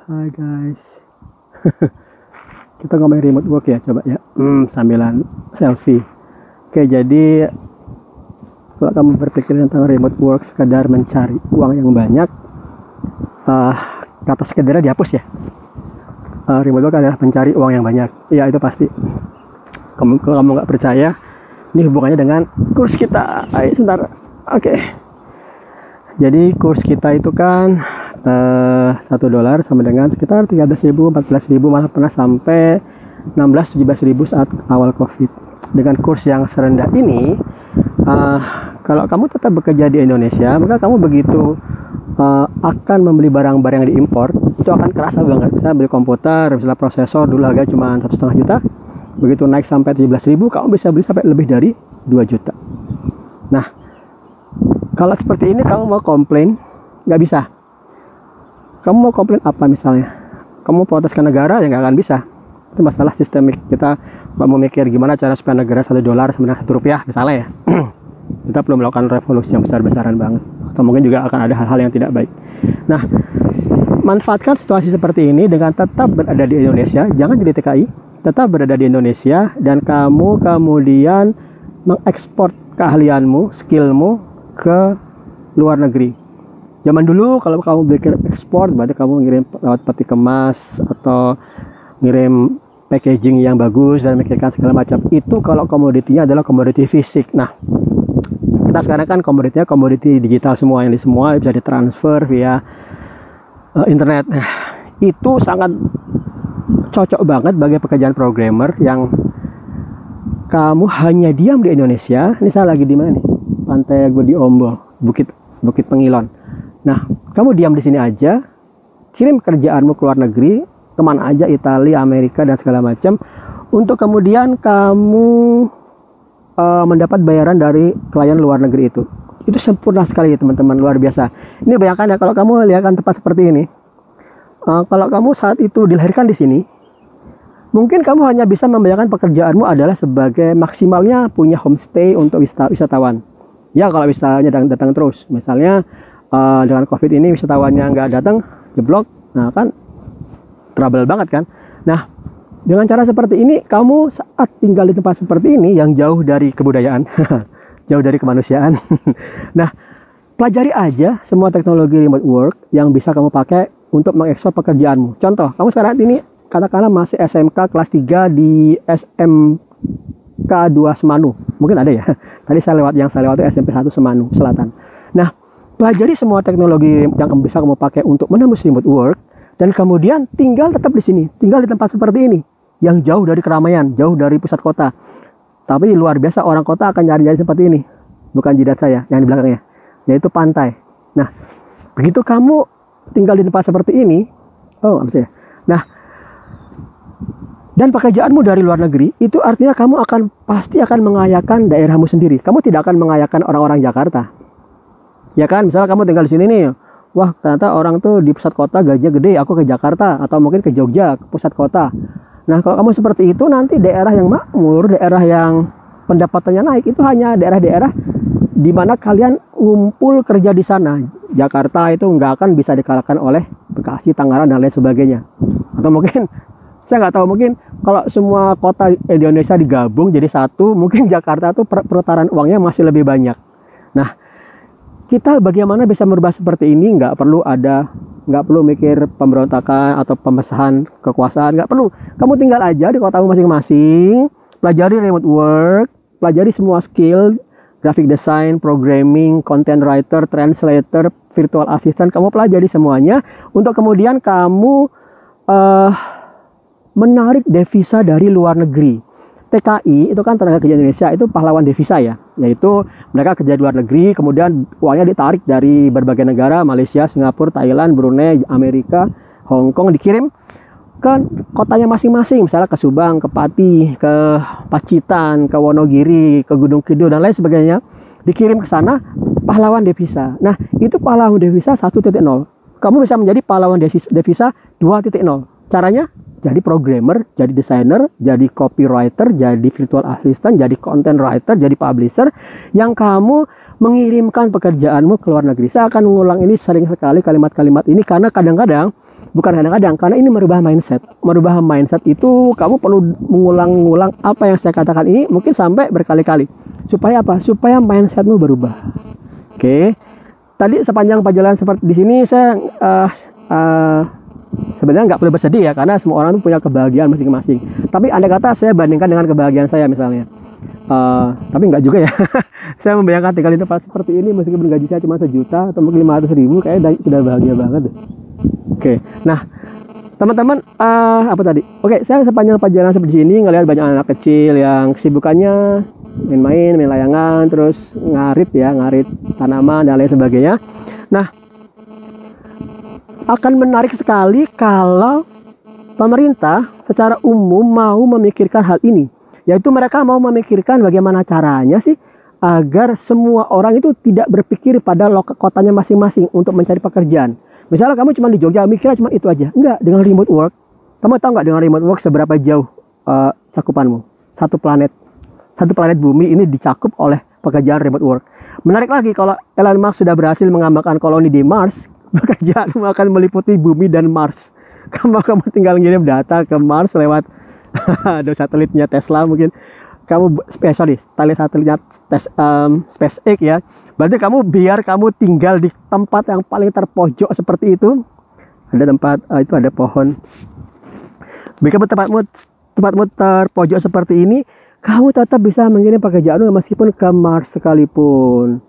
Hai guys. Kita ngomongin remote work ya, coba ya. Sambilan selfie. Oke, jadi kalau kamu berpikir tentang remote work sekadar mencari uang yang banyak, kata sekedarnya dihapus ya. Remote work adalah mencari uang yang banyak. Ya, itu pasti. Kalau kamu nggak percaya, ini hubungannya dengan kurs kita. Ayo sebentar. Oke. Jadi kurs kita itu kan $1 sama dengan sekitar 13.000, 14.000, malah pernah sampai 16, 17.000 saat awal COVID. Dengan kurs yang serendah ini, kalau kamu tetap bekerja di Indonesia, maka kamu begitu akan membeli barang-barang yang diimpor, itu akan kerasa banget. Misalnya beli komputer, misalnya prosesor dulu harga cuma 1,5 juta, begitu naik sampai 17.000, kamu bisa beli sampai lebih dari 2 juta. Nah, kalau seperti ini kamu mau komplain, nggak bisa. Kamu mau komplain apa misalnya? Kamu protes ke negara, ya nggak akan bisa. Itu masalah sistemik. Kita mau mikir gimana cara supaya negara $1 sama dengan $1 misalnya ya. Kita perlu melakukan revolusi yang besar-besaran banget. Atau mungkin juga akan ada hal-hal yang tidak baik. Nah, manfaatkan situasi seperti ini dengan tetap berada di Indonesia. Jangan jadi TKI, tetap berada di Indonesia. Dan kamu kemudian mengekspor keahlianmu, skillmu ke luar negeri. Zaman dulu kalau kamu bikin ekspor, berarti kamu ngirim lewat peti kemas atau ngirim packaging yang bagus dan memikirkan segala macam. Itu kalau komoditinya adalah komoditi fisik. Nah, kita sekarang kan komoditinya komoditi digital semua, yang di semua bisa ditransfer via internet. Nah, itu sangat cocok banget bagi pekerjaan programmer yang kamu hanya diam di Indonesia. Ini saya lagi di mana nih? Pantai Gede Ombo, Bukit Pengilon. Nah, kamu diam di sini aja, kirim kerjaanmu ke luar negeri, kemana aja, Italia, Amerika, dan segala macam, untuk kemudian kamu mendapat bayaran dari klien luar negeri itu. Itu sempurna sekali teman-teman, luar biasa. Ini bayangkan ya, kalau kamu lihat tempat seperti ini, kalau kamu saat itu dilahirkan di sini, mungkin kamu hanya bisa membayangkan pekerjaanmu adalah sebagai maksimalnya punya homestay untuk wisatawan. Ya, kalau wisatawannya datang terus, misalnya dengan COVID ini wisatawannya nggak datang, jeblok, nah kan trouble banget kan. Nah, dengan cara seperti ini, kamu saat tinggal di tempat seperti ini yang jauh dari kebudayaan, jauh dari kemanusiaan. Nah, pelajari aja semua teknologi remote work yang bisa kamu pakai untuk mengekspor pekerjaanmu. Contoh, kamu sekarang ini katakanlah masih SMK kelas 3 di SMK 2 Semanu. Mungkin ada ya. Tadi saya lewat itu SMP 1 Semanu Selatan. Nah, pelajari semua teknologi yang bisa kamu pakai untuk menembus remote work, dan kemudian tinggal tetap di sini, tinggal di tempat seperti ini, yang jauh dari keramaian, jauh dari pusat kota. Tapi luar biasa, orang kota akan nyari-nyari seperti ini. Bukan jidat saya yang di belakangnya, yaitu pantai. Nah, begitu kamu tinggal di tempat seperti ini, nah, dan pekerjaanmu dari luar negeri, itu artinya kamu pasti akan mengayakan daerahmu sendiri. Kamu tidak akan mengayakan orang-orang Jakarta. Ya kan, misalnya kamu tinggal di sini nih, wah ternyata orang tuh di pusat kota gajinya gede, aku ke Jakarta atau mungkin ke Jogja, ke pusat kota. Nah, kalau kamu seperti itu, nanti daerah yang makmur, daerah yang pendapatannya naik, itu hanya daerah-daerah di mana kalian ngumpul kerja di sana. Jakarta itu nggak akan bisa dikalahkan oleh Bekasi, Tangerang, dan lain sebagainya. Atau mungkin, saya nggak tahu, mungkin kalau semua kota Indonesia digabung jadi satu, mungkin Jakarta tuh perputaran uangnya masih lebih banyak. Nah, kita bagaimana bisa merubah seperti ini? Nggak perlu mikir pemberontakan atau pemesahan kekuasaan, nggak perlu. Kamu tinggal aja di kotamu masing-masing, pelajari remote work, pelajari semua skill, graphic design, programming, content writer, translator, virtual assistant, kamu pelajari semuanya, untuk kemudian kamu menarik devisa dari luar negeri. TKI itu kan tenaga kerja Indonesia, itu pahlawan devisa ya, yaitu mereka kerja di luar negeri, kemudian uangnya ditarik dari berbagai negara, Malaysia, Singapura, Thailand, Brunei, Amerika, Hong Kong, dikirim ke kotanya masing-masing, misalnya ke Subang, ke Pati, ke Pacitan, ke Wonogiri, ke Gunung Kidul, dan lain sebagainya, dikirim ke sana, pahlawan devisa. Nah, itu pahlawan devisa 1.0. Kamu bisa menjadi pahlawan devisa 2.0. Caranya? Jadi programmer, jadi desainer, jadi copywriter, jadi virtual assistant, jadi content writer, jadi publisher, yang kamu mengirimkan pekerjaanmu ke luar negeri. Saya akan mengulang ini sering sekali kalimat-kalimat ini, karena kadang-kadang Bukan kadang-kadang, karena ini merubah mindset. Merubah mindset itu kamu perlu mengulang-ulang apa yang saya katakan ini mungkin sampai berkali-kali. Supaya apa? Supaya mindsetmu berubah. Oke. Tadi sepanjang perjalanan seperti di sini saya sebenarnya nggak perlu bersedih ya, karena semua orang itu punya kebahagiaan masing-masing. Tapi andai kata saya bandingkan dengan kebahagiaan saya misalnya, tapi nggak juga ya. Saya membayangkan tinggal di tempat seperti ini meskipun gaji saya cuma 1 juta atau mungkin 500.000, kayaknya sudah bahagia banget deh. Oke, nah teman-teman, apa tadi? Oke, saya sepanjang perjalanan seperti ini ngelihat banyak anak kecil yang kesibukannya main layangan, terus ngarit tanaman dan lain sebagainya. Nah, akan menarik sekali kalau pemerintah secara umum mau memikirkan hal ini, yaitu mereka mau memikirkan bagaimana caranya sih agar semua orang itu tidak berpikir pada kotanya masing-masing untuk mencari pekerjaan. Misalnya kamu cuma di Jogja, mikirnya cuma itu aja. Enggak, dengan remote work. Kamu tahu nggak dengan remote work seberapa jauh cakupanmu? Satu planet bumi ini dicakup oleh pekerjaan remote work. Menarik lagi kalau Elon Musk sudah berhasil mengembangkan koloni di Mars, pekerjaanmu akan meliputi bumi dan Mars. Kamu tinggal ngirim data ke Mars lewat ada satelitnya Tesla mungkin. Kamu satelitnya SpaceX ya. Berarti biar kamu tinggal di tempat yang paling terpojok seperti itu. Ada tempat itu ada pohon. Biar tempatmu terpojok seperti ini, kamu tetap bisa mengirim pekerjaanmu meskipun ke Mars sekalipun.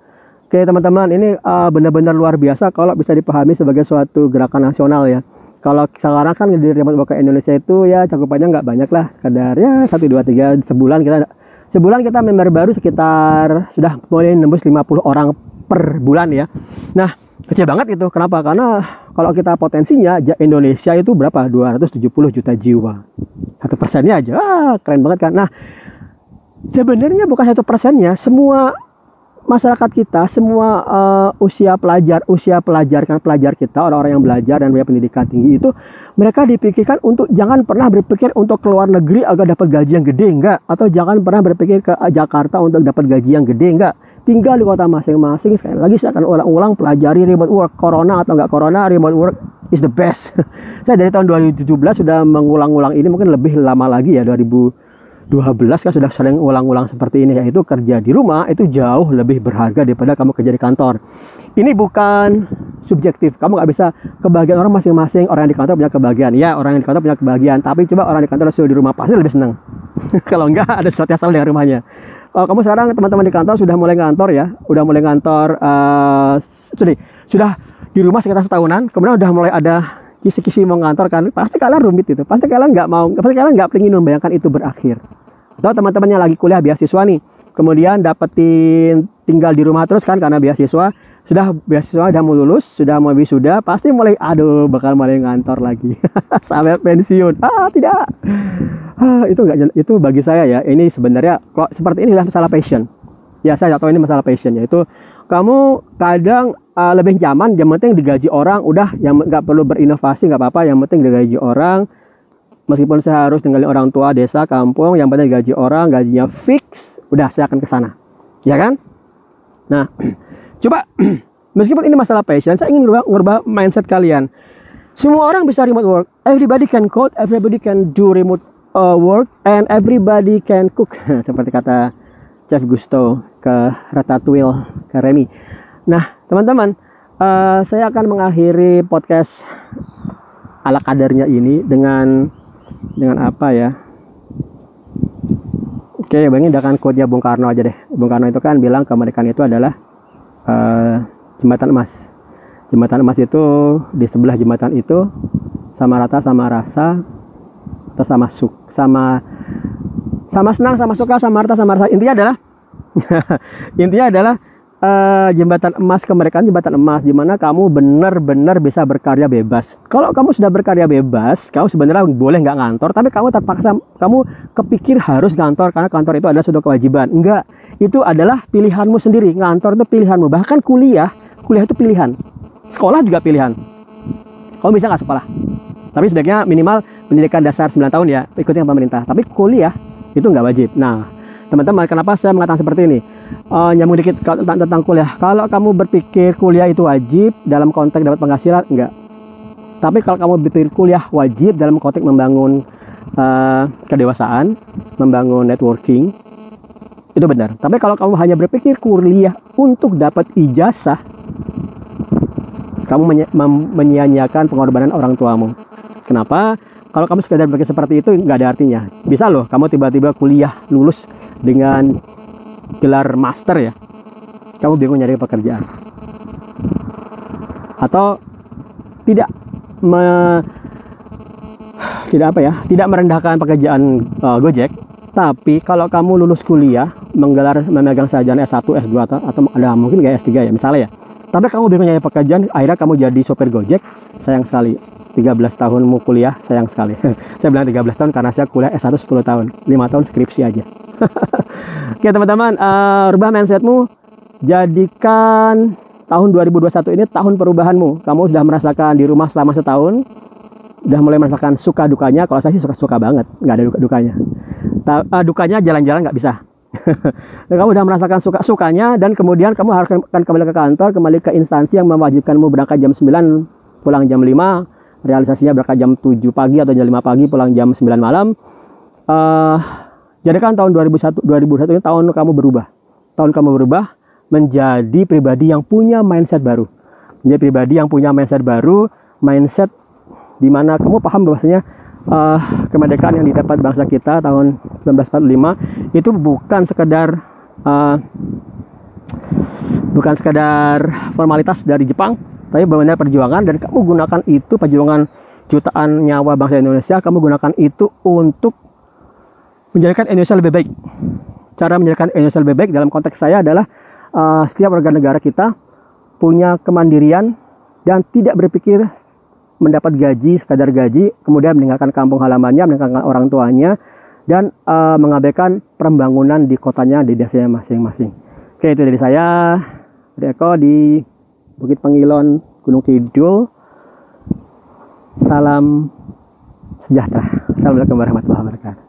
Oke teman-teman, ini benar-benar luar biasa kalau bisa dipahami sebagai suatu gerakan nasional ya. Kalau sekarang kan di remote work Indonesia itu ya cakupannya nggak banyak lah, kadar ya 1, 2, 3 sebulan kita member baru sekitar sudah mulai nembus 50 orang per bulan ya. Nah kecil banget itu, kenapa? Karena kalau kita potensinya Indonesia itu berapa? 270 juta jiwa, 1%-nya aja, keren banget kan. Nah sebenarnya bukan 1%-nya, semua masyarakat kita, semua usia pelajar kita, orang-orang yang belajar dan punya pendidikan tinggi itu, mereka dipikirkan untuk jangan pernah berpikir untuk keluar negeri agar dapat gaji yang gede, enggak, atau jangan pernah berpikir ke Jakarta untuk dapat gaji yang gede, enggak. Tinggal di kota masing-masing. Sekali lagi saya akan ulang-ulang, pelajari remote work, corona atau enggak corona, remote work is the best. Saya dari tahun 2017 sudah mengulang-ulang ini, mungkin lebih lama lagi ya, 2012 kan sudah sering ulang-ulang seperti ini, yaitu kerja di rumah itu jauh lebih berharga daripada kamu kerja di kantor. Ini bukan subjektif, kamu nggak bisa kebahagiaan orang masing-masing. Orang yang di kantor punya kebahagiaan, ya orang yang di kantor punya kebahagiaan, tapi coba orang di kantor sudah di rumah pasti lebih senang. Kalau enggak ada sesuatu yang salah dengan rumahnya. Kamu sekarang teman-teman di kantor sudah mulai ngantor ya, sudah di rumah sekitar setahunan, kemudian udah mulai ada kisi-kisi mau ngantor kan, pasti kalian rumit itu, pasti kalian nggak pengen membayangkan itu berakhir. Atau teman-temannya lagi kuliah beasiswa nih, kemudian dapetin tinggal di rumah terus kan karena beasiswa udah mau lulus, sudah mau wisuda, pasti mulai bakal mulai ngantor lagi sampai pensiun. Tidak. Itu bagi saya ya, ini sebenarnya kok seperti ini adalah masalah passion. Ya saya tahu ini masalah passion, yaitu kamu kadang lebih nyaman, yang penting digaji orang, udah, yang nggak perlu berinovasi nggak apa-apa, yang penting digaji orang. Meskipun saya harus tinggalin orang tua, desa, kampung, yang penting gaji orang, gajinya fix, udah saya akan ke sana, ya kan? Nah, coba meskipun ini masalah passion, saya ingin merubah mindset kalian. Semua orang bisa remote work, everybody can code, everybody can do remote work, and everybody can cook. Seperti kata Chef Gusto ke Ratatouille, ke Remy. Nah, teman-teman, saya akan mengakhiri podcast ala kadarnya ini dengan apa ya? Oke, dengan quote-nya Bung Karno aja deh. Bung Karno itu kan bilang kemerdekaan itu adalah jembatan emas. Jembatan emas itu di sebelah jembatan itu sama rata, sama rasa, atau sama senang, sama suka, sama rata, sama rasa. Intinya adalah jembatan emas, kemerdekaan jembatan emas, di mana kamu benar-benar bisa berkarya bebas. Kalau kamu sudah berkarya bebas, kamu sebenarnya boleh nggak ngantor, tapi kamu terpaksa, kamu kepikir harus ngantor karena kantor itu adalah suatu kewajiban. Enggak, itu adalah pilihanmu sendiri. Ngantor itu pilihanmu. Bahkan kuliah itu pilihan. Sekolah juga pilihan. Kamu bisa nggak sekolah, tapi sebaiknya minimal pendidikan dasar 9 tahun ya, ikutin pemerintah. Tapi kuliah itu nggak wajib. Nah, teman-teman, kenapa saya mengatakan seperti ini? Nyambung dikit tentang kuliah. Kalau kamu berpikir kuliah itu wajib dalam konteks dapat penghasilan, enggak. Tapi kalau kamu berpikir kuliah wajib dalam konteks membangun kedewasaan, membangun networking, itu benar. Tapi kalau kamu hanya berpikir kuliah untuk dapat ijazah, kamu menyia-nyiakan pengorbanan orang tuamu. Kenapa? Kalau kamu sekedar berpikir seperti itu, nggak ada artinya. Bisa loh, kamu tiba-tiba kuliah lulus dengan gelar master ya, kamu bingung nyari pekerjaan. Atau tidak tidak merendahkan pekerjaan Gojek, tapi kalau kamu lulus kuliah, memegang sarjana S1, S2 atau ada mungkin kayak S3 ya misalnya ya. Tapi kamu bingung nyari pekerjaan, akhirnya kamu jadi sopir Gojek, sayang sekali. 13 tahunmu kuliah, sayang sekali. Saya bilang 13 tahun karena saya kuliah S1 10 tahun. 5 tahun skripsi aja. Oke teman-teman, rubah mindsetmu. Jadikan tahun 2021 ini tahun perubahanmu. Kamu sudah merasakan di rumah selama setahun, udah mulai merasakan suka dukanya. Kalau saya sih suka banget, nggak ada dukanya. Dukanya jalan-jalan nggak bisa. Dan kamu udah merasakan sukanya, dan kemudian kamu harus akan kembali ke kantor, kembali ke instansi yang mewajibkanmu berangkat jam 9, pulang jam 5, realisasinya berangkat jam 7 pagi atau jam 5 pagi, pulang jam 9 malam. Jadikan tahun 2021 ini tahun kamu berubah. Tahun kamu berubah menjadi pribadi yang punya mindset baru. Menjadi pribadi yang punya mindset baru, mindset di mana kamu paham bahwasanya kemerdekaan yang didapat bangsa kita tahun 1945 itu bukan sekedar formalitas dari Jepang, tapi benar-benar perjuangan, dan kamu gunakan itu, perjuangan jutaan nyawa bangsa Indonesia, kamu gunakan itu untuk menjadikan Indonesia lebih baik. Cara menjadikan Indonesia lebih baik dalam konteks saya adalah setiap warga negara kita punya kemandirian dan tidak berpikir mendapat gaji, sekadar gaji, kemudian meninggalkan kampung halamannya, meninggalkan orang tuanya, dan mengabaikan pembangunan di kotanya, di desanya masing-masing. Oke, itu dari saya, dari Eko di Bukit Pengilon, Gunung Kidul. Salam sejahtera. Assalamualaikum warahmatullahi wabarakatuh.